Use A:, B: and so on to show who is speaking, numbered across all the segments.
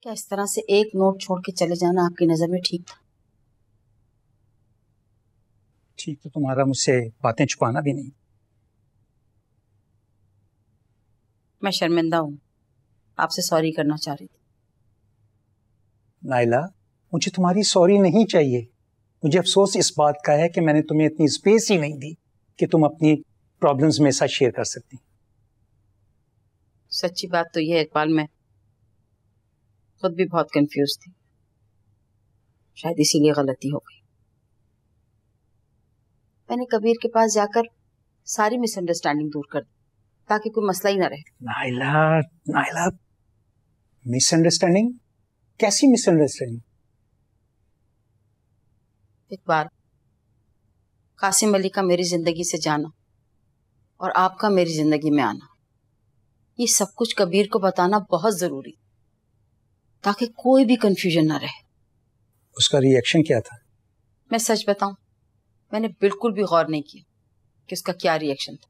A: क्या इस तरह से एक नोट छोड़ के चले जाना आपकी नजर में ठीक था?
B: ठीक तो तुम्हारा मुझसे बातें छुपाना भी नहीं।
A: मैं शर्मिंदा हूँ, आपसे सॉरी करना चाह रही थी।
B: नाइला, मुझे तुम्हारी सॉरी नहीं चाहिए। मुझे अफसोस इस बात का है कि मैंने तुम्हें इतनी स्पेस ही नहीं दी कि तुम अपनी प्रॉब्लम्स मेरे साथ शेयर कर सकती।
A: सच्ची बात तो यह है इकबाल, मैं खुद भी बहुत कंफ्यूज थी, शायद इसीलिए गलती हो गई। मैंने कबीर के पास जाकर सारी मिसअंडरस्टैंडिंग दूर कर दी ताकि कोई मसला ही ना रहे।
B: Naila, Naila, misunderstanding? कैसी मिसअंडरस्टैंडिंग?
A: इकबाल, कासिम अली का मेरी जिंदगी से जाना और आपका मेरी जिंदगी में आना, ये सब कुछ कबीर को बताना बहुत जरूरी ताकि कोई भी कंफ्यूजन ना रहे।
B: उसका रिएक्शन क्या था?
A: मैं सच बताऊं, मैंने बिल्कुल भी गौर नहीं किया कि उसका क्या रिएक्शन था।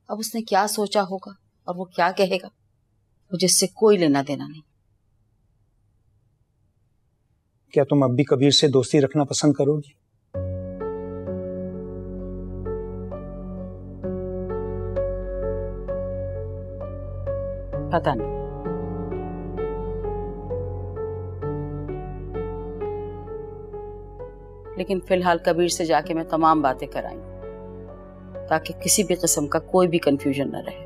A: अब उसने क्या सोचा होगा और वो क्या कहेगा, मुझे इससे कोई लेना देना नहीं।
B: क्या तुम अब भी कबीर से दोस्ती रखना पसंद करोगी?
A: पता नहीं। लेकिन फिलहाल कबीर से जाके मैं तमाम बातें कराई ताकि किसी भी किस्म का कोई भी कंफ्यूजन न रहे।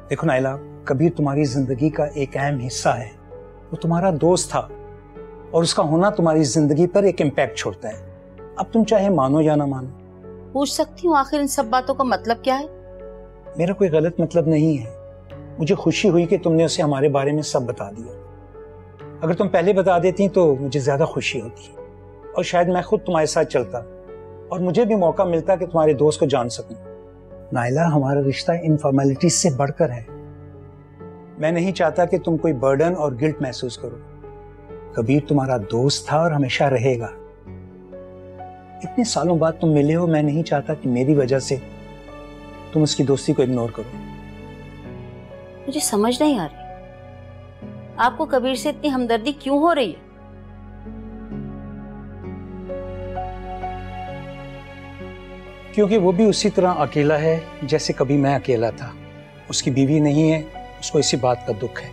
B: देखो नाइला, कबीर तुम्हारी जिंदगी का एक अहम हिस्सा है। वो तुम्हारा दोस्त था और उसका होना तुम्हारी जिंदगी पर एक इम्पैक्ट छोड़ता है। अब तुम चाहे मानो या ना मानो।
A: पूछ सकती हूँ आखिर इन सब बातों का मतलब क्या है?
B: मेरा कोई गलत मतलब नहीं है। मुझे खुशी हुई कि तुमने उसे हमारे बारे में सब बता दिया। अगर तुम पहले बता देती तो मुझे ज्यादा खुशी होती और शायद मैं खुद तुम्हारे साथ चलता और मुझे भी मौका मिलता कि तुम्हारे दोस्त को जान सकूं। नाइला, हमारा रिश्ता इन फॉर्मेलिटीज से बढ़कर है। मैं नहीं चाहता कि तुम कोई बर्डन और गिल्ट महसूस करो। कबीर तुम्हारा दोस्त था और हमेशा रहेगा। इतने सालों बाद तुम मिले हो, मैं नहीं चाहता कि मेरी वजह से तुम उसकी दोस्ती को इग्नोर करो।
A: मुझे समझ नहीं आ रही, आपको कबीर से इतनी हमदर्दी क्यों हो रही है?
B: क्योंकि वो भी उसी तरह अकेला है जैसे कभी मैं अकेला था। उसकी बीवी नहीं है, उसको इसी बात का दुख है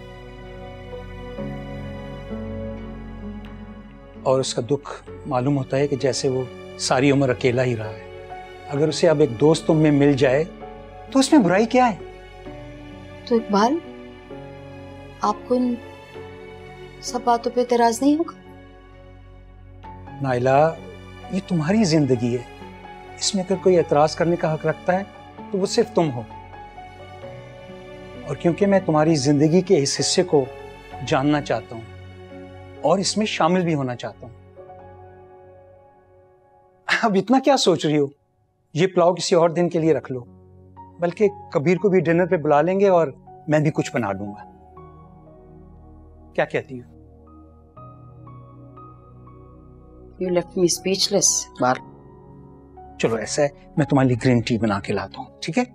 B: और उसका दुख मालूम होता है कि जैसे वो सारी उम्र अकेला ही रहा है। अगर उसे अब एक दोस्त तुम में मिल जाए तो उसमें बुराई क्या है?
A: तो इकबाल, आपको इन सब बातों पे एतराज नहीं होगा?
B: नाइला, ये तुम्हारी जिंदगी है। इसमें अगर कोई एतराज करने का हक रखता है तो वो सिर्फ तुम हो। और क्योंकि मैं तुम्हारी जिंदगी के इस हिस्से को जानना चाहता हूं और इसमें शामिल भी होना चाहता हूं। अब इतना क्या सोच रही हो? ये प्लाव किसी और दिन के लिए रख लो, बल्कि कबीर को भी डिनर पे बुला लेंगे और मैं भी कुछ बना दूंगा। क्या कहती हो?
A: You left me speechless, Iqbal.
B: चलो ऐसा है, मैं तुम्हारे लिए ग्रीन टी बना के लाता हूं, ठीक है?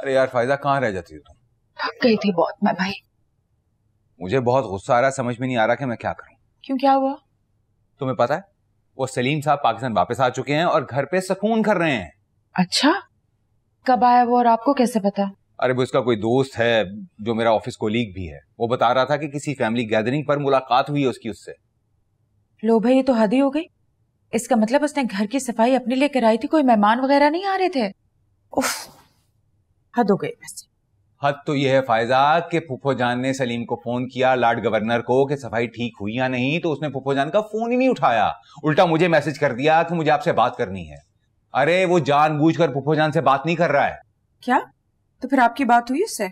C: अरे यार फायदा, कहाँ रह जाती हो तुम?
D: थक गई थी बहुत मैं भाई।
C: मुझे बहुत गुस्सा आ रहा है, समझ में नहीं आ रहा कि मैं क्या करूं।
D: क्यों, क्या हुआ?
C: तुम्हें पता है वो सलीम साहब पाकिस्तान वापस आ चुके हैं और घर पे सुकून कर रहे हैं।
D: अच्छा, कब आया वो और आपको कैसे पता?
C: अरे वो उसका कोई दोस्त है जो मेरा ऑफिस कोलीग भी है, वो बता रहा था कि किसी फैमिली गैदरिंग पर मुलाकात हुई है उसकी उससे।
D: लो भाई, ये तो हद ही हो गई। इसका मतलब उसने घर की सफाई अपने लिए कराई थी, कोई मेहमान वगैरह नहीं आ रहे थे? उफ, हद हो गई वैसे।
C: हद तो यह है फायजा कि फूफो जान ने सलीम को फोन किया, लॉर्ड गवर्नर को, कि सफाई ठीक हुई या नहीं, तो उसने फूफो जान का फोन ही नहीं उठाया, उल्टा मुझे मैसेज कर दिया कि मुझे आपसे बात करनी है। अरे वो जानबूझकर फूफो जान से बात नहीं कर रहा है।
D: क्या? तो फिर आपकी बात हुई उससे?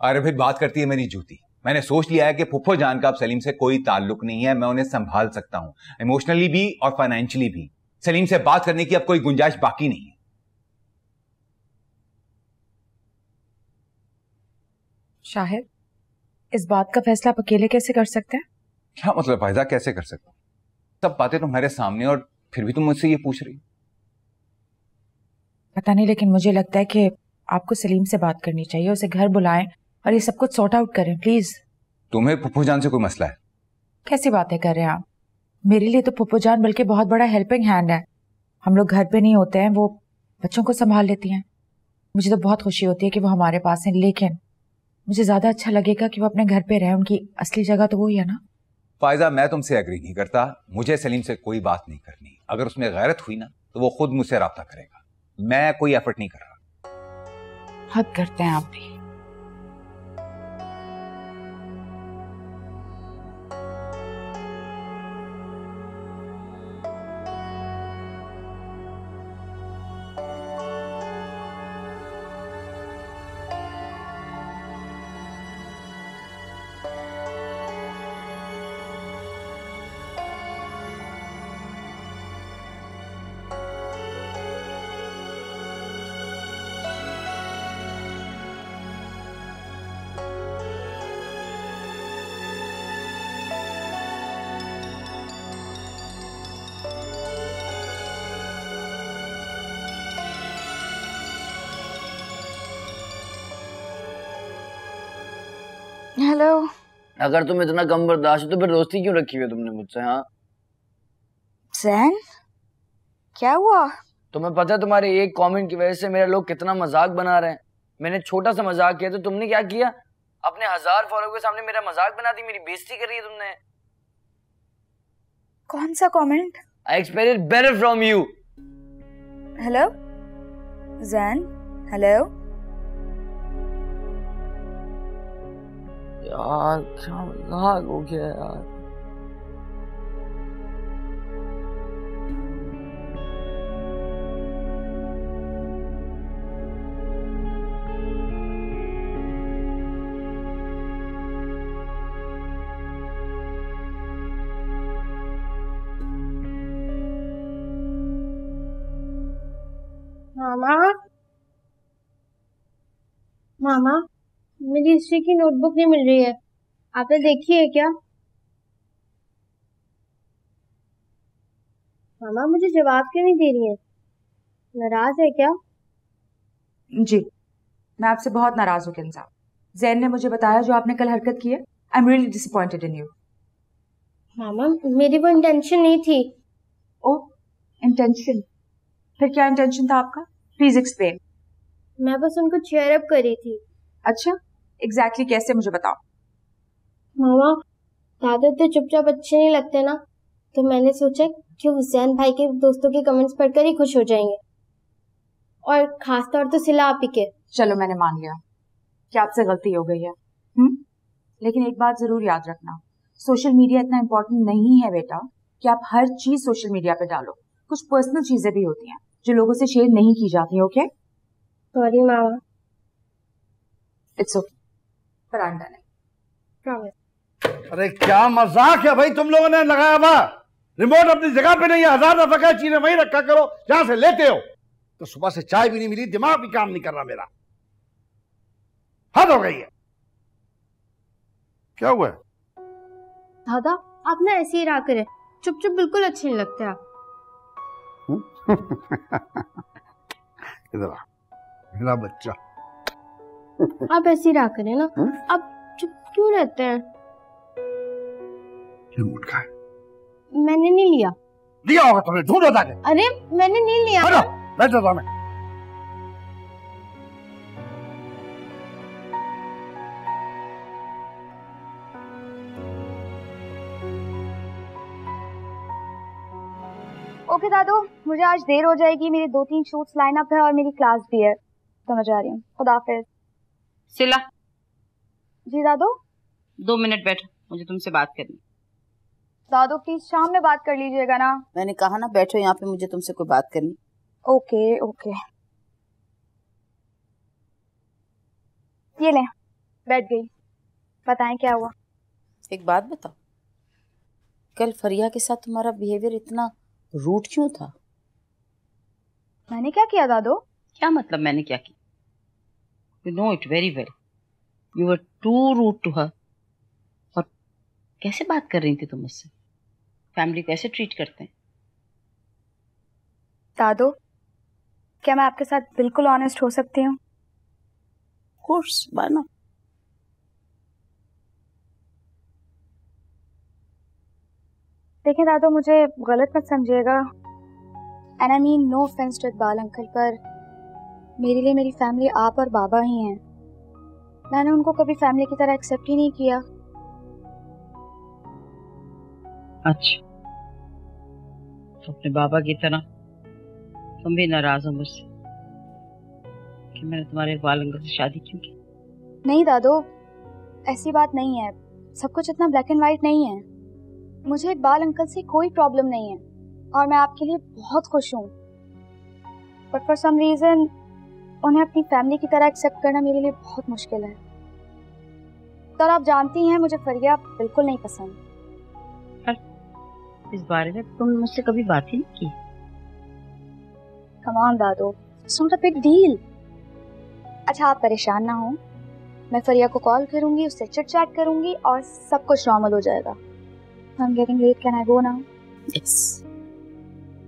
C: अरे फिर बात करती है मेरी जूती। मैंने सोच लिया है कि फूफो जान का अब सलीम से कोई ताल्लुक नहीं है, मैं उन्हें संभाल सकता हूं, इमोशनली भी और फाइनेंशियली भी। सलीम से बात करने की अब कोई गुंजाइश बाकी नहीं है।
D: शाहिद, इस बात का फैसला आप अकेले कैसे कर सकते हैं?
C: क्या मतलब फायदा, कैसे कर सकता हूं? सब बातें तुम्हारे सामने और फिर भी तुम मुझसे ये पूछ रही।
D: पता नहीं, लेकिन मुझे लगता है कि आपको सलीम से बात करनी चाहिए, उसे घर बुलाएं और ये सब कुछ सॉर्ट आउट करें प्लीज।
C: तुम्हें फूफो जान से कोई मसला है?
D: कैसी बातें कर रहे हैं आप? मेरे लिए तो फूफो जान बल्कि बहुत बड़ा हेल्पिंग हैंड है। हम लोग घर पे नहीं होते हैं, वो बच्चों को संभाल लेती हैं। मुझे तो बहुत खुशी होती है कि वो हमारे पास हैं, लेकिन मुझे ज्यादा अच्छा लगेगा कि वो अपने घर पे रहे, उनकी असली जगह तो वही है ना।
C: फायजा, मैं तुमसे एग्री नहीं करता, मुझे सलीम से कोई बात नहीं करनी। अगर उसमें गैरत हुई ना तो वो खुद मुझसे राब्ता करेगा, मैं कोई एफर्ट नहीं कर रहा।
D: हद करते हैं आप भी।
E: हेलो।
F: अगर तुम इतना कम बर्दाश्त हो तो फिर दोस्ती क्यों रखी हुई है तुमने मुझसे? हाँ
E: जैन, क्या हुआ?
F: तुम्हें पता है तुम्हारे एक कमेंट की वजह से मेरे लोग कितना मजाक बना रहे हैं। मैंने छोटा सा मजाक किया तो तुमने क्या किया? अपने 1000 फॉलोअर के सामने मेरा मजाक बना दी, मेरी बेइज्जती कर रही है तुमने।
E: कौन सा comment?
F: I expected better from you.
E: Hello Jain, hello.
F: यार क्या मजाक हो गया यार।
G: मामा, मामा, मेरी हिस्ट्री की नोटबुक नहीं मिल रही है, आपने देखी है क्या? मामा मुझे जवाब क्यों नहीं दे रही है? नाराज है क्या?
D: जी, मैं आपसे बहुत नाराज हूँ किन साहब। जैन ने मुझे बताया जो आपने कल हरकत की है। I am really disappointed in you.
G: मामा मेरी वो इंटेंशन नहीं थी।
D: Oh, intention? फिर क्या इंटेंशन था आपका? Please explain.
G: मैं बस उनको चीयर अप कर रही थी।
D: अच्छा, एग्जैक्टली कैसे, मुझे बताओ।
G: मामा दादा तो चुपचाप अच्छे नहीं लगते ना, तो मैंने सोचा कि हुसैन भाई के दोस्तों के कमेंट्स पढ़कर ही खुश हो जाएंगे, और खास तौर तो सिला आपी के।
D: चलो मैंने मान लिया कि आपसे गलती हो गई है। लेकिन एक बात जरूर याद रखना, सोशल मीडिया इतना इम्पोर्टेंट नहीं है बेटा कि आप हर चीज सोशल मीडिया पे डालो। कुछ पर्सनल चीजें भी होती हैं जो लोगों से शेयर नहीं की जाती। Okay?
G: Sorry mama.
D: It's okay, पर आई एम डन।
G: प्रॉमिस।
H: अरे क्या मजाक है भाई तुम लोगों ने लगाया हुआ। रिमोट अपनी जगह पे नहीं है, 1000 दफा चीजें वहीं रखा करो जहां से लेते हो। तो सुबह से चाय भी नहीं मिली, दिमाग भी काम नहीं कर रहा मेरा। हद हो गई है। क्या हुआ?
G: दादा आप ना ऐसे ही रहा करें, चुप चुप बिल्कुल अच्छे नहीं लगते आप।
H: इधर आ मेरा बच्चा।
G: आप ऐसे ही रहा करें ना। आप चुप क्यों रहते हैं?
H: रिमोट कहाँ है?
G: मैंने नहीं लिया।
H: दिया होगा तुमने, ढूंढो जाके।
G: अरे मैंने नहीं लिया।
H: हटो, बैठ जाओ मैं।
E: ओके दादू, मुझे आज देर हो जाएगी, मेरे 2-3 शूट्स लाइन अप है और मेरी क्लास भी है, तो मैं जा रही हूँ। खुदा हाफिज।
A: सिला,
E: जी दादू।
A: 2 मिनट बैठो, मुझे तुमसे बात करनी।
E: दादू प्लीज शाम में बात कर लीजिएगा ना।
A: मैंने कहा ना बैठो यहाँ पे, मुझे तुमसे कोई बात करनी।
E: ओके ओके, ये ले, बैठ गई। बताएं क्या हुआ?
A: एक बात बताओ, कल फरिया के साथ तुम्हारा बिहेवियर इतना रूड क्यों था?
E: मैंने क्या किया दादू?
A: क्या मतलब मैंने क्या किया? You know it very well, you were too rude to her. और कैसे बात कर रही थी तुम मुझसे? फैमिली कैसे ट्रीट करते हैं?
E: दादू, क्या मैं आपके साथ बिल्कुल ऑनेस्ट हो सकती हूँ?
A: कोर्स मानो।
E: देखिए दादू, मुझे गलत मत समझिएगा, and I mean no offence to Iqbal uncle, पर मेरे लिए मेरी फैमिली आप और बाबा ही हैं। मैंने उनको कभी फैमिली की तरह एक्सेप्ट ही नहीं किया।
A: अच्छा, तो अपने बाबा की तरह तुम भी नाराज हो मुझसे कि मैंने तुम्हारे इकबाल अंकल से शादी क्यों की?
E: नहीं दादू, ऐसी बात नहीं है, सब कुछ इतना ब्लैक एंड व्हाइट नहीं है। मुझे इकबाल अंकल से कोई प्रॉब्लम नहीं है और मैं आपके लिए बहुत खुश हूँ, बट फॉर सम रीजन उन्हें अपनी फैमिली की तरह एक्सेप्ट करना मेरे लिए बहुत मुश्किल है। तो आप जानती हैं मुझे फरिया बिल्कुल नहीं पसंद।
A: इस बारे में तुम मुझसे कभी बात ही नहीं की।
E: Come on Dadu, it's not a big deal. अच्छा आप परेशान ना हो, मैं फरिया को कॉल करूंगी, उससे चिट चैट करूंगी और सब कुछ नॉर्मल हो जाएगा। I'm getting late, can I go now?
A: Yes.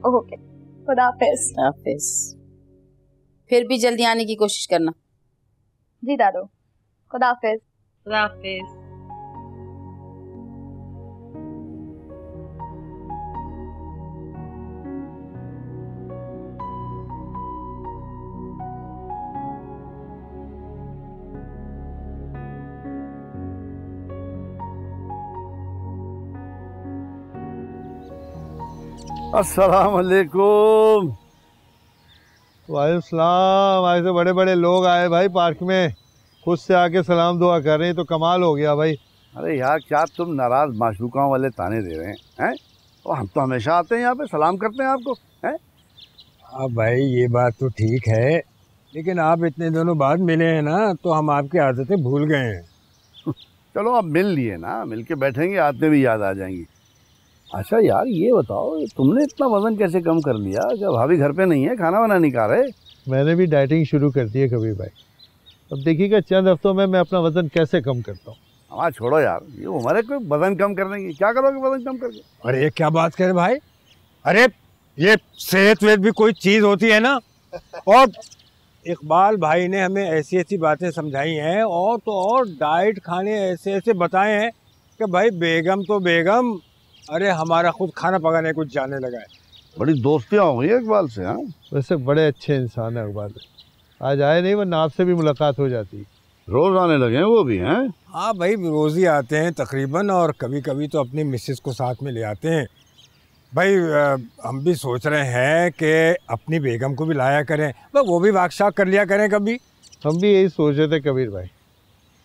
E: Okay. खुदा हाफिज।
A: हाफिज। फिर भी जल्दी आने की कोशिश करना।
E: जी दादू, खुदा हाफिज।
A: खुदा हाफिज।
H: अस्सलाम वालेकुम।
I: वालेकुम सलाम। आज तो बड़े बड़े लोग आए भाई पार्क में, खुद से आके सलाम दुआ कर रहे हैं, तो कमाल हो गया भाई।
H: अरे यार, क्या तुम नाराज माशूकाओं वाले ताने दे रहे हैं? और हम तो हमेशा आते हैं यहाँ पे, सलाम करते हैं आपको, हैं?
J: हाँ भाई, ये बात तो ठीक है, लेकिन आप इतने दिनों बाद मिले हैं ना, तो हम आपकी आदतें भूल गए हैं।
H: चलो अब मिल लिए ना, मिल के बैठेंगे, आदतें भी याद आ जाएंगी। अच्छा यार, ये बताओ, तुमने इतना वजन कैसे कम कर लिया? क्या भाभी घर पे नहीं है, खाना वाना नहीं खा रहे?
I: मैंने भी डाइटिंग शुरू कर दी है कबीर भाई। अब देखिएगा चंद हफ्तों में मैं अपना वजन कैसे कम करता हूँ।
H: हाँ छोड़ो यार, ये उम्र है कोई वजन कम करने की, क्या करोगे वजन कम करके?
J: अरे क्या बात कर भाई, अरे ये सेहत वेहत भी कोई चीज होती है ना। और इकबाल भाई ने हमें ऐसी ऐसी बातें समझाई हैं, और तो और डाइट खाने ऐसे ऐसे बताए हैं कि भाई बेगम तो बेगम, अरे हमारा खुद खाना पकाने कुछ जाने लगा है।
H: बड़ी दोस्तियाँ हो गई इकबाल से। हाँ
I: वैसे बड़े अच्छे इंसान है इकबाल, आज आए नहीं वरना आपसे भी मुलाकात हो जाती।
H: रोज आने लगे हैं वो भी? हैं?
J: हाँ भाई, रोज ही आते हैं तकरीबन, और कभी कभी तो अपनी मिसेस को साथ में ले आते हैं। भाई हम भी सोच रहे हैं कि अपनी बेगम को भी लाया करें, वो भी वाकशाक कर लिया करें कभी।
I: हम भी यही सोच रहे थे कबीर भाई,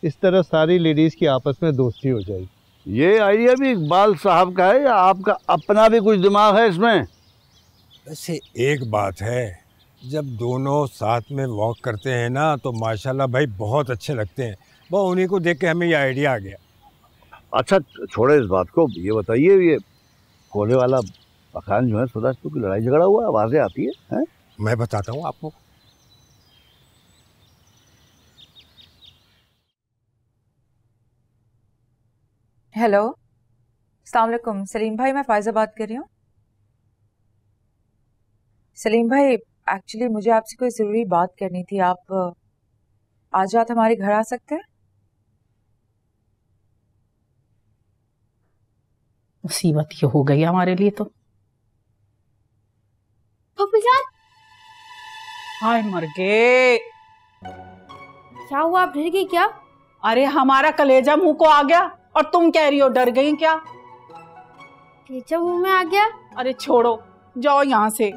I: इस तरह सारी लेडीज की आपस में दोस्ती हो जाएगी।
H: ये आइडिया भी इकबाल साहब का है या आपका अपना भी कुछ दिमाग है इसमें?
J: वैसे एक बात है, जब दोनों साथ में वॉक करते हैं ना, तो माशाल्लाह भाई बहुत अच्छे लगते हैं। वो उन्हीं को देख के हमें ये आइडिया आ गया।
H: अच्छा छोड़े इस बात को, ये बताइए, ये कोले वाला मकान जो है, सुदास्तु की लड़ाई झगड़ा हुआ, आवाजें आती है?
J: मैं बताता हूँ आपको।
D: हेलो, अस्सलाम वालेकुम। सलीम भाई, मैं फायजा बात कर रही हूँ। सलीम भाई, एक्चुअली मुझे आपसे कोई ज़रूरी बात करनी थी। आप आज रात हमारे घर आ सकते हैं?
K: मुसीबत ये हो गई हमारे लिए तो। हाय मर गए।
G: क्या हुआ, आप डर गई क्या?
K: अरे हमारा कलेजा मुंह को आ गया और तुम कह रही हो डर गई क्या?
G: कलेजा मुंह में आ गया?
K: अरे छोड़ो, जाओ यहाँ से।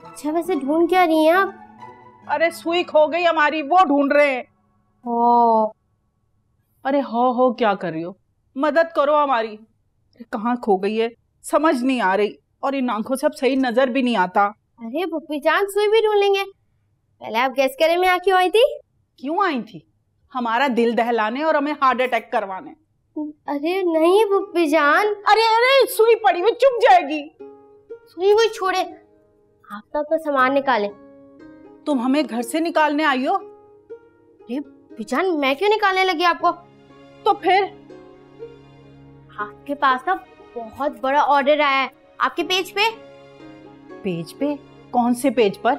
G: अच्छा वैसे ढूंढ क्या रही हैं आप?
K: अरे सुई खो गई हमारी, वो ढूंढ रहे हैं। अरे हो क्या कर रही हो, मदद करो हमारी। कहाँ खो गई है समझ नहीं आ रही, और इन आंखों से अब सही नजर भी नहीं आता।
G: अरे भूपी जान, सुई भी ढूंढ लेंगे। पहले आप गैस करें मैं क्यों आई थी?
K: क्यों आई थी? हमारा दिल दहलाने और हमें हार्ट अटैक करवाने।
G: अरे नहीं भूपी जान।
K: अरे सुई पड़ी हुई चुभ जाएगी।
G: सुई हुई छोड़े, आप तो अपना सामान निकाले।
K: तुम हमें घर से निकालने आई हो?
G: भूपी जान मैं क्यों निकालने लगी आपको?
K: तो फिर
G: आपके पास ना बहुत बड़ा ऑर्डर आया है आपके पेज पे।
K: पेज पे? कौन से पेज पर?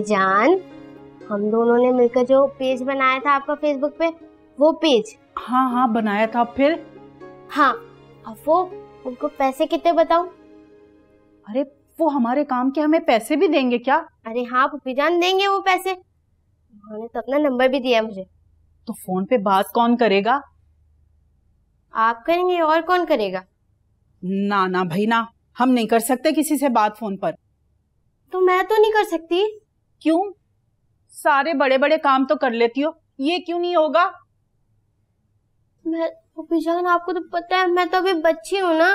G: जान हम दोनों ने मिलकर जो पेज बनाया था आपका फेसबुक पे, वो पेज।
K: हाँ बनाया था। फिर?
G: हाँ, अब वो उनको पैसे कितने बताऊं?
K: अरे वो हमारे काम के हमें पैसे भी देंगे क्या?
G: अरे हाँ पुप्पी जान देंगे वो पैसे, उन्होंने तो अपना नंबर भी दिया मुझे।
K: तो फोन पे बात कौन करेगा?
G: आप करेंगे और कौन करेगा?
K: ना भाई ना, हम नहीं कर सकते किसी से बात फोन पर।
G: तो मैं तो नहीं कर सकती।
K: क्यों? सारे बड़े बड़े काम तो कर लेती हो, ये क्यों नहीं होगा?
G: मैं पुप्पी जान आपको तो पता है मैं तो अभी बच्ची हूँ ना।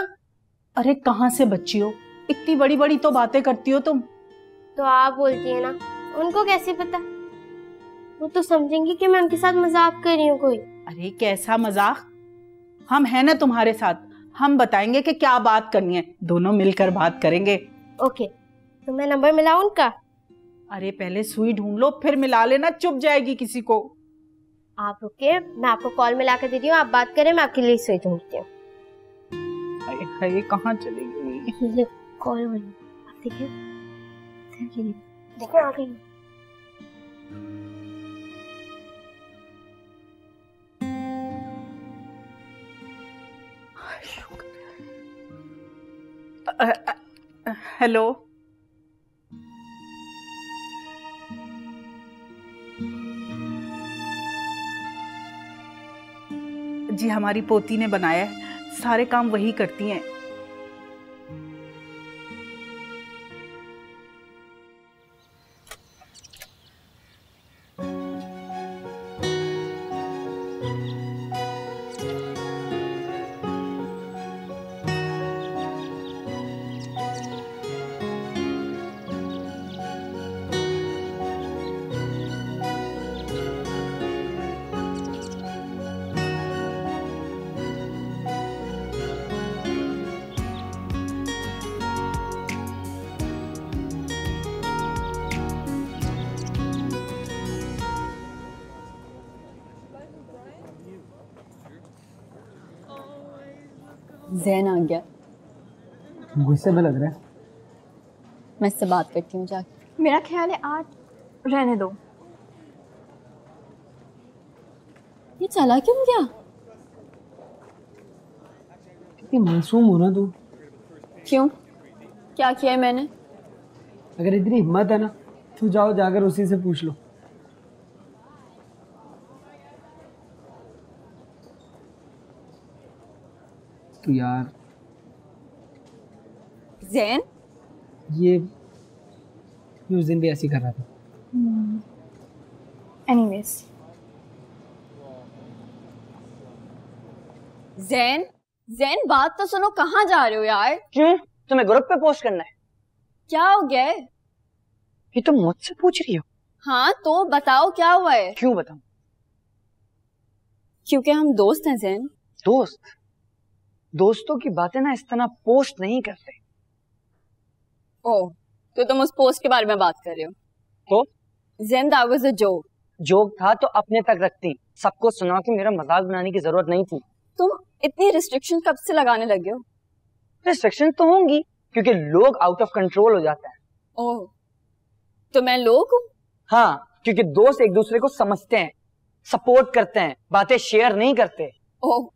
K: अरे कहाँ से बच्ची हो, इतनी बड़ी बड़ी तो बातें करती हो तुम।
G: तो आप बोलती है ना, उनको कैसे पता? वो तो समझेंगे कि मैं उनके साथ मजाक कर रही हूँ कोई।
K: अरे कैसा मजाक, हम हैं ना तुम्हारे साथ, हम बताएंगे कि क्या बात करनी है, दोनों मिलकर बात करेंगे।
G: ओके, तो मैं नंबर मिलाऊं उनका?
K: अरे पहले सुई ढूंढ लो फिर मिला लेना, चुप जाएगी किसी को।
G: आप रुके, मैं आपको कॉल मिला कर दे रही हूँ, आप बात करें, मैं आपके लिए सुई ढूंढती हूँ।
K: ये कहाँ चली गई?
G: कॉल आप देखिए, देखो आ गई।
K: हेलो, जी हमारी पोती ने बनाया है, सारे काम वही करती हैं।
L: ज़ैन आ गया।
M: गुस्से में लग रहा है।
L: मैं इससे बात करती हूँ जाके।
E: मेरा ख्याल है आज रहने दो।
L: ये चला क्यों गया?
M: कितनी मासूम हो ना तू।
L: क्यों, क्या किया है मैंने?
M: अगर इतनी हिम्मत है ना तो जाओ जाकर उसी से पूछ लो। तो यार
L: ज़ैन,
M: ये उस दिन भी ऐसे कर रहा था।
E: एनीवेज,
L: ज़ैन बात तो सुनो, कहाँ जा रहे हो यार?
F: क्यों, तुम्हें ग्रुप पे पोस्ट करना है?
L: क्या हो गया है?
F: ये तुम मुझसे पूछ रही हो?
L: हाँ तो बताओ क्या हुआ है?
F: क्यों बताऊं?
L: क्योंकि हम दोस्त हैं ज़ैन।
F: दोस्त? दोस्तों की बातें ना इस तरह पोस्ट नहीं करते।
L: ओह, तो तुम उस पोस्ट के बारे में बात कर रहे हो?
F: तो
L: ज़ैन, that was a joke।
F: Joke था तो अपने तक रखती, सबको सुना कि मेरा मजाक बनाने की जरूरत नहीं थी।
L: तुम इतनी रिस्ट्रिक्शन कब से लगाने लगे हो?
F: रिस्ट्रिक्शन तो होंगी क्योंकि लोग आउट ऑफ कंट्रोल हो जाते हैं।
L: ओह, तो मैं लोग हूँ
F: हाँ, क्योंकि दोस्त एक दूसरे को समझते हैं, सपोर्ट करते हैं, बातें शेयर नहीं करते।
L: ओह,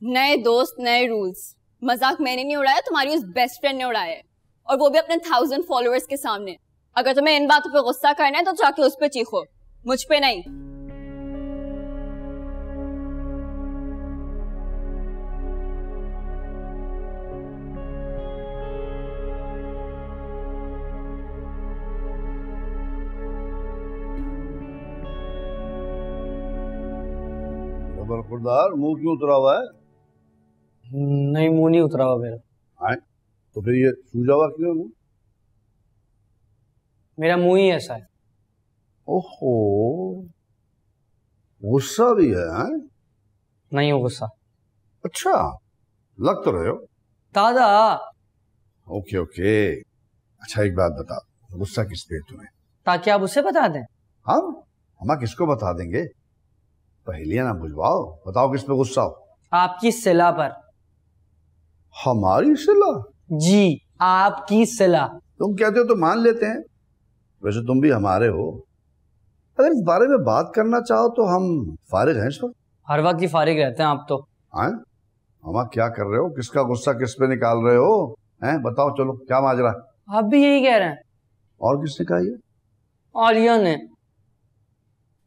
L: नए दोस्त नए रूल्स। मजाक मैंने नहीं उड़ाया, तुम्हारी उस बेस्ट फ्रेंड ने उड़ाया है, और वो भी अपने 1000 फॉलोअर्स के सामने। अगर तुम्हें इन बातों पे गुस्सा करना है तो जाके उस पे चीखो, मुझ पे नहीं।
H: बरखुरदार, मुंह क्यों उतरा हुआ है?
F: नहीं, मुंह नहीं उतरा हुआ मेरा।
H: तो फिर ये सूजा हुआ क्यों मुंह?
F: मेरा मुंह ही ऐसा है।
H: ओहो, गुस्सा भी है?
F: नहीं हो गुस्सा।
H: अच्छा, लग तो रहे हो
F: दादा।
H: Okay okay. अच्छा एक बात बता, गुस्सा किस पे तुम्हें?
F: ताकि आप उसे बता दें।
H: हम किसको बता देंगे? पहेलियां ना बुझवाओ, बताओ किस पे गुस्सा हो?
F: आपकी सिला पर।
H: हमारी सिला?
F: जी, आपकी सिला।
H: तुम कहते हो तो मान लेते हैं, वैसे तुम भी हमारे हो। अगर इस बारे में बात करना चाहो तो हम फारिग हैं इस वक्त।
F: हर वक्त ही फारिग रहते हैं आप तो।
H: हम क्या कर रहे हो? किसका गुस्सा किस पे निकाल रहे हो? हैं बताओ, चलो क्या माजरा?
F: आप भी यही कह रहे हैं।
H: और किसने कहा ये?
F: आलिया ने।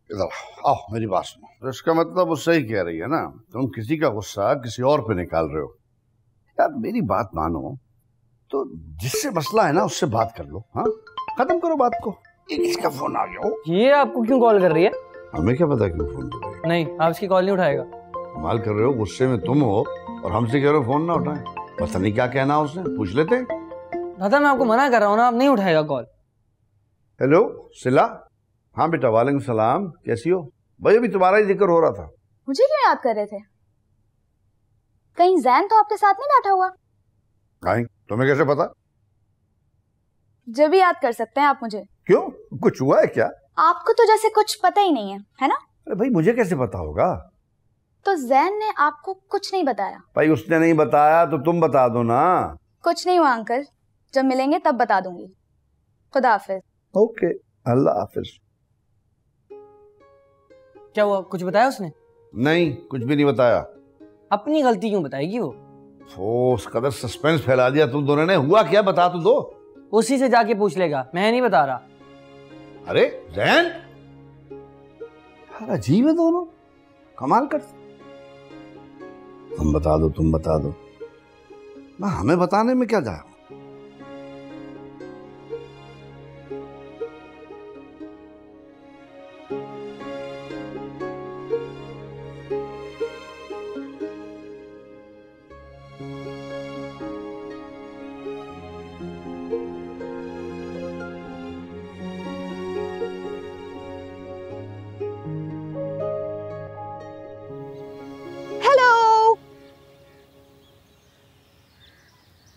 H: इधर आओ, मेरी बात सुनो। तो इसका मतलब वो सही कह रही है ना, तुम किसी का गुस्सा किसी और पे निकाल रहे हो। यार मेरी बात मानो तो जिससे मसला है ना उससे बात कर लो। हाँ, खत्म करो बात को। ये किसका फोन आ गया हो?
F: ये आपको क्यों कॉल कर रही है?
H: हमें क्या पता क्यों फोन कर रही है?
F: नहीं, आप इसकी कॉल नहीं उठाएगा।
H: कमाल कर रहे हो, गुस्से में तुम हो और हमसे कह रहे हो फोन ना उठाएं। पता नहीं क्या कहना उसने, पूछ लेते हैं।
F: दादा मैं आपको मना कर रहा हूँ ना, आप नहीं उठाएगा कॉल।
H: हेलो सिला। हाँ बेटा, वालेकुम सलाम, कैसी हो? भाई अभी तुम्हारा ही जिक्र हो रहा था।
E: मुझे क्यों याद कर रहे थे? कहीं जैन तो आपके साथ नहीं बैठा हुआ?
H: नहीं, तुम्हें कैसे पता?
E: जब भी याद कर सकते हैं आप मुझे।
H: क्यों, कुछ हुआ है क्या?
E: आपको तो जैसे कुछ पता ही नहीं है ना?
H: अरे भाई मुझे कैसे पता होगा?
E: तो जैन ने आपको कुछ नहीं बताया?
H: भाई उसने नहीं बताया तो तुम बता दो ना।
E: कुछ नहीं हुआ अंकल, जब मिलेंगे तब बता दूंगी। खुदा हाफिज।
H: ओके, अल्लाह हाफिज।
F: क्या हुआ, कुछ बताया उसने?
H: नहीं, कुछ भी नहीं बताया।
F: अपनी गलती क्यों बताएगी वो?
H: उस कदर सस्पेंस फैला दिया तुम दोनों ने। हुआ क्या, बता तो दो।
F: उसी से जाके पूछ लेगा, मैं नहीं बता रहा।
H: अरे जैन, अजीब है दोनों, कमाल कर। तुम बता दो, तुम बता दो ना, हमें बताने में क्या जाए।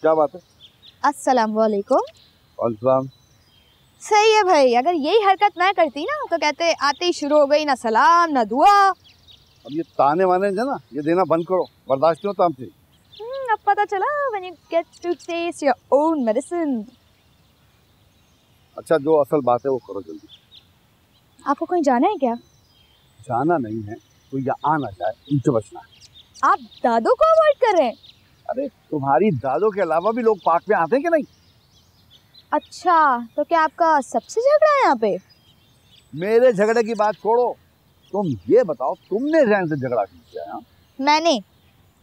H: क्या बात है?
E: अस्सलाम वालेकुम।
H: वालेकुम।
E: सही है भाई, अगर यही हरकत मैं करती ना तो कहते आते ही शुरू हो गई ना सलाम ना दुआ।
H: अब ये ताने वाने जो ना, ये देना बंद करो, बर्दाश्त क्यों होता हमसे?
E: अब पता चला when you get to taste your own medicine।
H: अच्छा जो असल बात है वो करो जल्दी।
E: आपको कहीं जाना है क्या?
H: जाना नहीं है तो या आ ना जाए, इनसे बचना है।
E: आप दादो को अवॉइड कर रहे हैं?
H: अरे तुम्हारी दादों के अलावा भी लोग पार्क में आते हैं कि नहीं?
E: अच्छा, तो क्या आपका सबसे झगड़ा है यहाँ पे?
H: मेरे झगड़े की बात छोड़ो, तुम ये बताओ तुमने जैन से झगड़ा क्यों किया?
E: मैंने,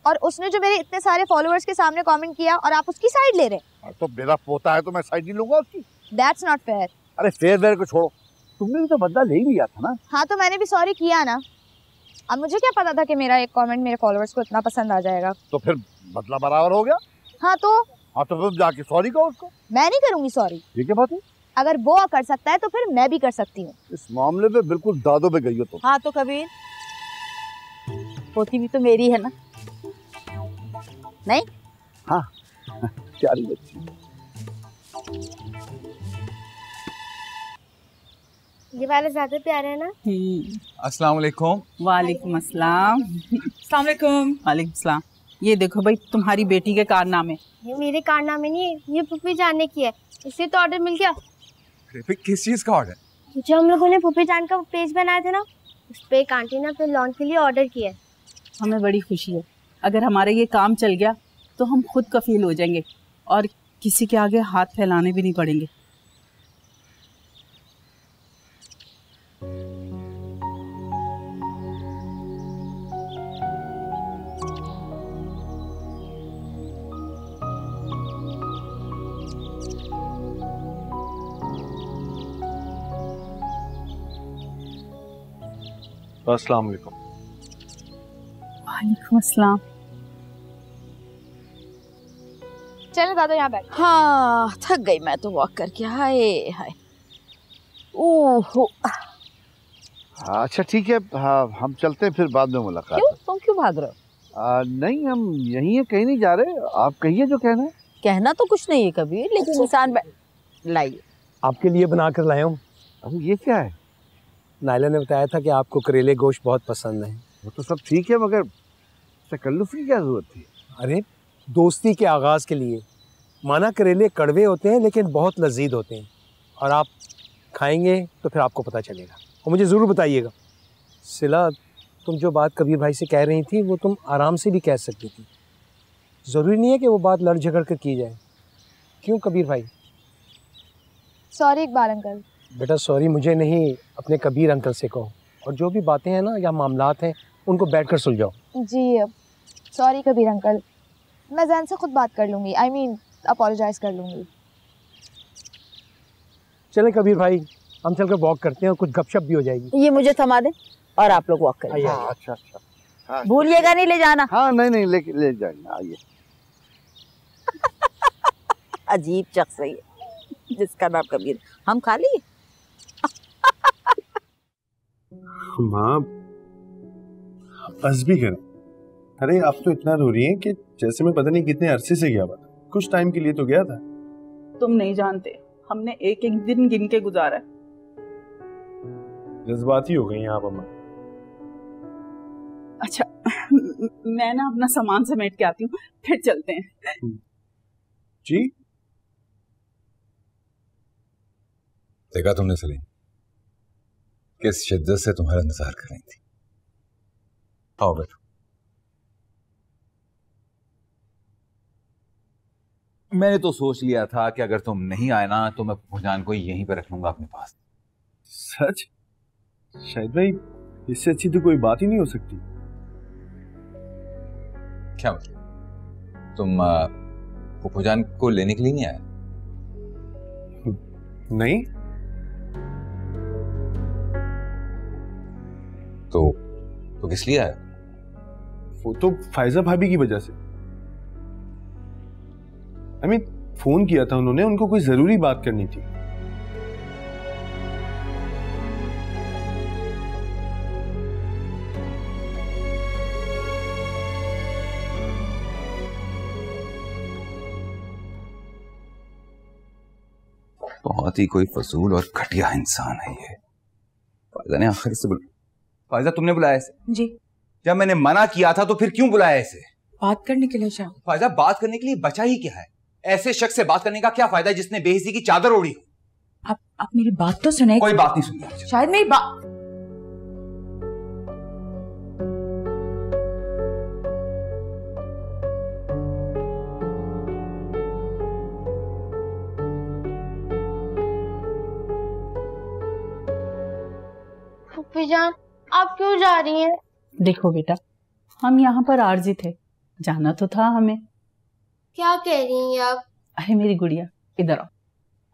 E: और उसने जो मेरे इतने सारे फॉलोअर्स के सामने कमेंट किया और आप उसकी साइड ले रहे।
H: तो मेरा पोता है तो मैं साइड नहीं लूंगा उसकी।
E: That's not fair।
H: अरे फेयर वेयर को छोड़ो, तुमने भी तो बदला ले ही लिया था ना।
E: हाँ तो मैंने भी सॉरी किया ना। अब मुझे क्या पता था कि मेरा एक कमेंट मेरे फॉलोअर्स को इतना पसंद आ जाएगा।
H: तो फिर बदला बराबर हो गया।
E: हाँ तो
H: फिर जाके सॉरी कहो उसको।
E: मैं नहीं करूंगी सॉरी।
H: ये क्या बात है?
E: अगर वो कर सकता है तो फिर मैं भी कर सकती हूँ।
H: इस मामले पे बिल्कुल दादों पे गई हो तुम।
A: हाँ तो कबीर, पोती भी तो मेरी है ना? नहीं?
H: हाँ प्यारी बच्ची।
G: ये वाले ज्यादा प्यारे है ना?
C: अस्सलाम वालेकुम।
K: वालेकुम अस्सलाम। अस्सलाम वालेकुम। वालेकुम अस्सलाम। ये देखो भाई तुम्हारी बेटी के कारनामे।
G: ये मेरे कारनामे नहीं है, ये पुप्पी जानने की है, इससे तो ऑर्डर मिल गया।
C: किस चीज का ऑर्डर?
G: जो हम लोगों ने फूफी जान का पेज बनाया था ना, उस पे एक आंटी ने अपने लॉन के लिए ऑर्डर किया है।
K: हमें बड़ी खुशी है। अगर हमारा ये काम चल गया तो हम खुद कफील हो जाएंगे और किसी के आगे हाथ फैलाने भी नहीं पड़ेंगे।
I: अस्सलाम वालेकुम।
K: वालेकुम अस्सलाम।
E: चलो दादा यहाँ बैठ।
A: हाँ, थक गई मैं तो वॉक करके। हाय हाय, ओहो।
H: अच्छा ठीक है, हाँ हम चलते हैं, फिर बाद में मुलाकात।
A: क्यों? तुम क्यों भाग रहे हो?
H: नहीं, हम यहीं हैं, कहीं नहीं जा रहे। आप कहिए जो कहना है।
A: कहना तो कुछ नहीं है कबीर, लेकिन इंसान लाइए।
J: आपके लिए बना कर लाया हूँ।
H: अरे ये क्या है?
J: नायला ने बताया था कि आपको करेले गोश्त बहुत पसंद है।
H: वो तो सब ठीक है, मगर तकल्लुफ़ की क्या जरूरत थी?
J: अरे दोस्ती के आगाज़ के लिए। माना करेले कड़वे होते हैं लेकिन बहुत लजीज होते हैं, और आप खाएंगे तो फिर आपको पता चलेगा। और मुझे ज़रूर बताइएगा। सिला, तुम जो बात कबीर भाई से कह रही थी वो तुम आराम से भी कह सकती थी। ज़रूरी नहीं है कि वो बात लड़ झगड़ कर की जाए। क्यों कबीर भाई?
E: Sorry Iqbal uncle.
J: बेटा सॉरी मुझे नहीं, अपने कबीर अंकल से कहो। और जो भी बातें हैं ना या मामलात हैं उनको बैठकर सुलझाओ।
E: जी सॉरी कबीर अंकल, मैं जैन से खुद बात कर लूँगी। आई मीन अपोलोजाइज कर लूँगी।
J: चले कबीर भाई, हम चलकर वॉक करते हैं और कुछ गपशप भी हो जाएगी।
A: ये मुझे थमा दे और आप लोग वॉक करिए।
H: अच्छा अच्छा, हाँ,
A: भूलिएगा नहीं ले जाना।
H: हाँ नहीं ले जाएंगे। आइए।
A: अजीब शख्स है ये जिसका नाम कबीर। हम खा लिए।
I: माँ बस भी कर। अरे आप तो इतना रो रही हैं कि जैसे मैं पता नहीं कितने अरसे से गया हुआ था। कुछ टाइम के लिए तो गया था।
K: तुम नहीं जानते, हमने एक एक दिन गिन के गुजारा है।
I: जज्बाती हो गई आप अम्मा।
K: अच्छा मैं ना अपना सामान समेट के आती हूँ, फिर चलते हैं।
I: जी
C: देखा तुमने सलीम, किस शिद्दत से तुम्हारा इंतजार कर रही थी। आओ बैठो। मैंने तो सोच लिया था कि अगर तुम नहीं आए ना तो मैं फूफाजान को यहीं पे रख लूंगा अपने पास।
I: सच? शायद भाई इससे अच्छी तो कोई बात ही नहीं हो सकती।
C: क्या मतलब? तुम फूफाजान को लेने के लिए नहीं आए?
I: नहीं।
C: तो किस लिए आया?
I: वो तो फायजा भाभी की वजह से। फोन किया था उन्होंने, उनको कोई जरूरी बात करनी थी।
C: बहुत ही कोई फजूल और घटिया इंसान है ये। फायजा ने आखिर से फायजा तुमने बुलाया इसे?
D: जी।
C: जब मैंने मना किया था तो फिर क्यों बुलाया इसे?
D: बात करने के लिए शायद।
C: फायजा बात करने के लिए बचा ही क्या है? ऐसे शख्स से बात करने का क्या फायदा जिसने बेइज्जती की चादर ओढ़ी हो?
D: आप मेरी बात तो सुने।
C: कोई बात नहीं सुनी।
D: शायद मेरी बात।
G: फूफी जान आप क्यों जा रही हैं?
K: देखो बेटा, हम यहाँ पर आर्जी थे, जाना तो था हमें।
G: क्या कह रही हैं आप?
K: अरे मेरी गुड़िया इधर आओ।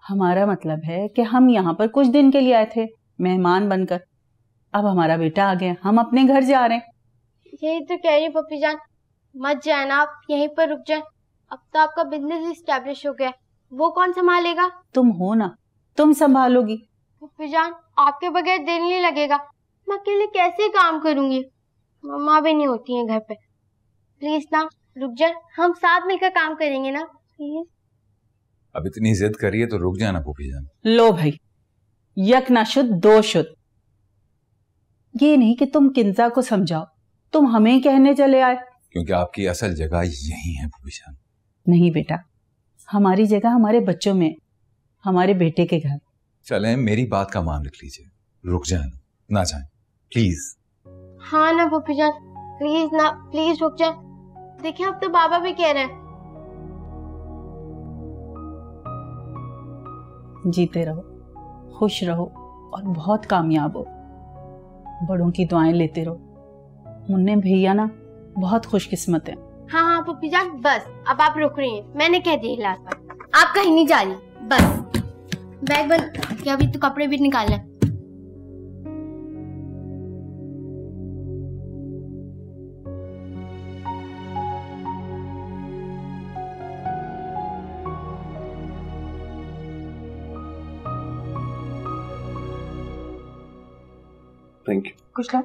K: हमारा मतलब है कि हम यहाँ पर कुछ दिन के लिए आए थे मेहमान बनकर। अब हमारा बेटा आ गया, हम अपने घर जा रहे हैं।
G: यही तो कह रही पप्पी जान, मत जाना आप, यहीं पर रुक जाए। अब तो आपका बिजनेस इस्टेब्लिश हो गया, वो कौन संभालेगा?
K: तुम हो ना, तुम संभालोगी।
G: पप्पी जान आपके बगैर दिल नहीं लगेगा, मैं अकेले कैसे काम करूंगी? मम्मा भी नहीं होती हैं घर पे। प्लीज ना रुक जा, हम साथ मिलकर काम करेंगे ना प्लीज।
C: अब इतनी जिद करिए तो रुक जाना फूफी जान।
K: लो भाई, यक ना शुद्ध दो शुद्ध। ये नहीं कि तुम किंजा को समझाओ, तुम हमें कहने चले आए।
C: क्योंकि आपकी असल जगह यही है फूफी जान।
K: नहीं बेटा, हमारी जगह हमारे बच्चों में, हमारे बेटे के घर।
C: चलें, मेरी बात का मान रख लीजिए, रुक जाए ना जाए प्लीज।
G: हाँ ना पप्पी जान, प्लीज ना, प्लीज रुक जाए। देखिए अब तो बाबा भी कह रहे हैं।
K: जीते रहो, खुश रहो और बहुत कामयाब हो। बड़ों की दुआएं लेते रहो। मुन्ने भैया ना बहुत खुशकिस्मत है।
G: हाँ हाँ पप्पी जान, बस अब आप रुक रही हैं, मैंने कह दिया लास्ट बार, आप कहीं नहीं जा रही। बस बैग बंद क्या, अभी तो कपड़े भी निकालने हैं।
N: Thank you.
D: कुछ लो।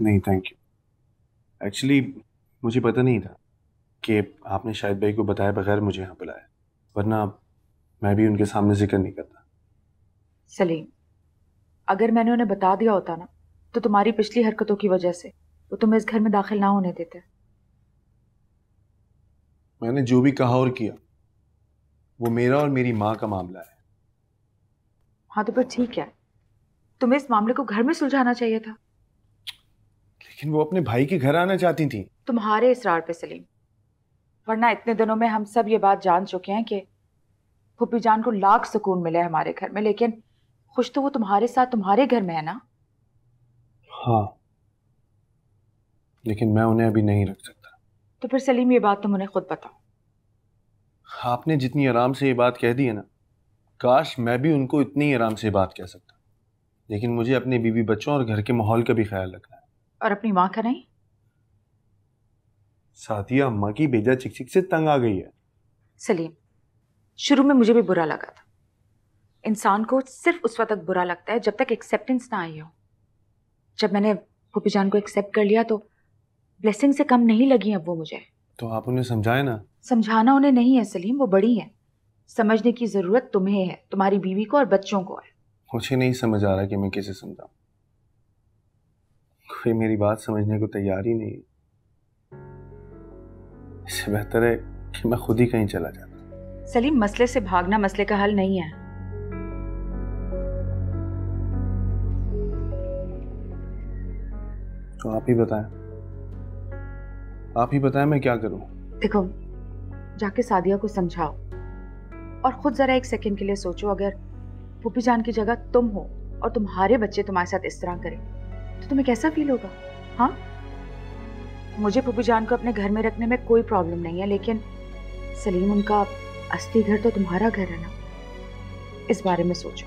N: नहीं थैंक यू। एक्चुअली मुझे पता नहीं था कि आपने शाहिद भाई को बताए बगैर मुझे यहाँ बुलाया, वरना मैं भी उनके सामने जिक्र नहीं करता।
D: सलीम, अगर मैंने उन्हें बता दिया होता ना तो तुम्हारी पिछली हरकतों की वजह से वो तुम्हें इस घर में दाखिल ना होने देते।
N: मैंने जो भी कहा और किया वो मेरा और मेरी माँ का मामला है।
D: हाँ तो फिर ठीक है, तुम्हें इस मामले को घर में सुलझाना चाहिए था।
N: लेकिन वो अपने भाई के घर आना चाहती थी।
D: तुम्हारे इसरार पे सलीम, वरना इतने दिनों में हम सब ये बात जान चुके हैं कि फूफी जान को लाख सुकून मिले हमारे घर में, लेकिन खुश तो वो तुम्हारे साथ तुम्हारे घर में है ना।
N: हाँ, लेकिन मैं उन्हें अभी नहीं रख सकता।
D: तो फिर सलीम ये बात तुम उन्हें खुद बताओ।
N: आपने जितनी आराम से ये बात कह दी है ना, काश मैं भी उनको इतनी ही आराम से ये बात कह सकता। लेकिन मुझे अपने बीवी बच्चों और घर के माहौल का भी ख्याल रखना है।
D: और अपनी माँ का नहीं?
N: सादिया अम्मा की बेजा चिक से तंग आ गई है।
D: सलीम, शुरू में मुझे भी बुरा लगा था। इंसान को सिर्फ उस वक्त तक बुरा लगता है जब तक एक्सेप्टेंस ना आई हो। जब मैंने फूफी जान को एक्सेप्ट कर लिया तो ब्लेसिंग से कम नहीं लगी अब वो मुझे।
N: तो आप उन्हें समझाए ना।
D: समझाना उन्हें नहीं है सलीम, वो बड़ी है। समझने की जरूरत तुम्हें है, तुम्हारी बीवी को और बच्चों को है।
N: मुझे नहीं समझ आ रहा कि मैं कैसे समझाऊं। कोई मेरी बात समझने को तैयार ही नहीं है। इससे बेहतर है कि मैं खुद ही कहीं चला जाता।
D: सलीम, मसले से भागना मसले का हल नहीं है।
N: तो आप ही बताएं, आप ही बताएं मैं क्या करूं।
D: देखो, जाके सादिया को समझाओ और खुद जरा एक सेकंड के लिए सोचो, अगर फूफी जान की जगह तुम हो और तुम्हारे बच्चे तुम्हारे साथ इस तरह करें तो तुम्हें कैसा फील होगा? हाँ, मुझे फूफी जान को अपने घर में रखने में कोई प्रॉब्लम नहीं है, लेकिन सलीम, उनका असली घर तो तुम्हारा घर है ना। इस बारे में सोचो।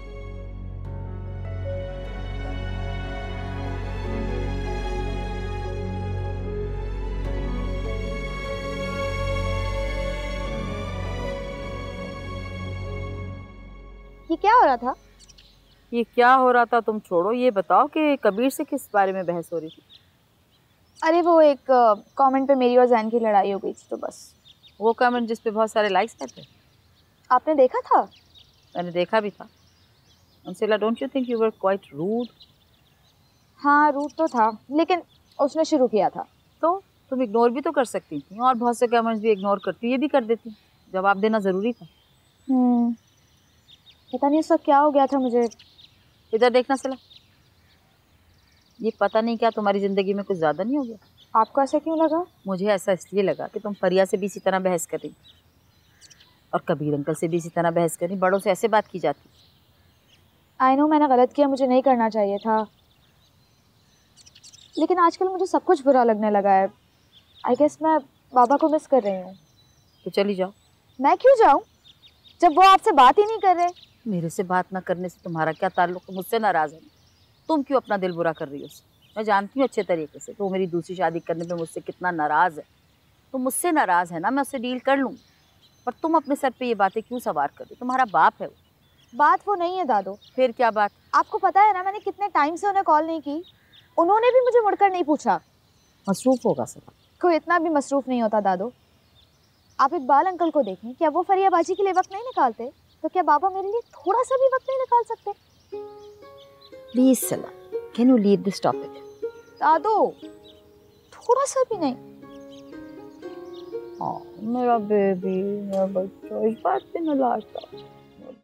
E: ये क्या हो रहा था?
O: ये क्या हो रहा था तुम छोड़ो, ये बताओ कि कबीर से किस बारे में बहस हो रही थी?
E: अरे वो एक कमेंट पे मेरी और जैन की लड़ाई हो गई थी, तो बस।
O: वो कमेंट जिस पे बहुत सारे लाइक्स आते थे?
E: आपने देखा था?
O: मैंने देखा भी था। Ansila, don't you think you were quite rude?
E: हाँ, रूड तो था, लेकिन उसने शुरू किया था।
O: तो तुम इग्नोर भी तो कर सकती थी, और बहुत से कमेंट्स भी इग्नोर करती, ये भी कर देती। जवाब देना ज़रूरी था।
E: पता नहीं उसका क्या हो गया था मुझे।
O: इधर देखना सिला, ये पता नहीं क्या तुम्हारी ज़िंदगी में कुछ ज़्यादा नहीं हो गया?
E: आपको ऐसा क्यों लगा?
O: मुझे ऐसा इसलिए लगा कि तुम फरिया से भी इसी तरह बहस कर रही और कबीर अंकल से भी इसी तरह बहस कर रही। बड़ों से ऐसे बात की जाती।
E: आई नो मैंने गलत किया, मुझे नहीं करना चाहिए था, लेकिन आजकल मुझे सब कुछ बुरा लगने लगा है। आई गेस मैं बाबा को मिस कर रही हूँ।
O: तो चली जाओ।
E: मैं क्यों जाऊँ जब वो आपसे बात ही नहीं कर रहे?
O: मेरे से बात ना करने से तुम्हारा क्या ताल्लुक? मुझसे नाराज़ है? तुम क्यों अपना दिल बुरा कर रही हो? मैं जानती हूँ अच्छे तरीके से तो मेरी दूसरी शादी करने पे मुझसे कितना नाराज़ है। तो मुझसे नाराज़ है ना, मैं उससे डील कर लूँ, पर तुम अपने सर पे ये बातें क्यों सवार कर रही? तुम्हारा बाप है वो।
E: बात वो नहीं है दादू।
O: फिर क्या बात?
E: आपको पता है ना, मैंने कितने टाइम से उन्हें कॉल नहीं की, उन्होंने भी मुझे मुड़कर नहीं पूछा।
O: मसरूफ़ होगा सर।
E: कोई इतना भी मसरूफ़ नहीं होता दादू। आप इकबाल अंकल को देखें, क्या वो फरियाबाजी के लिए वक्त नहीं निकालते? तो क्या बाबा मेरे लिए थोड़ा सा भी वक्त नहीं निकाल सकते?
O: Please Sala, can you leave this topic?
E: दादू, थोड़ा सा भी नहीं।
O: हाँ, मेरा बेबी, मेरा बच्चा, इस बात पे नाराज था।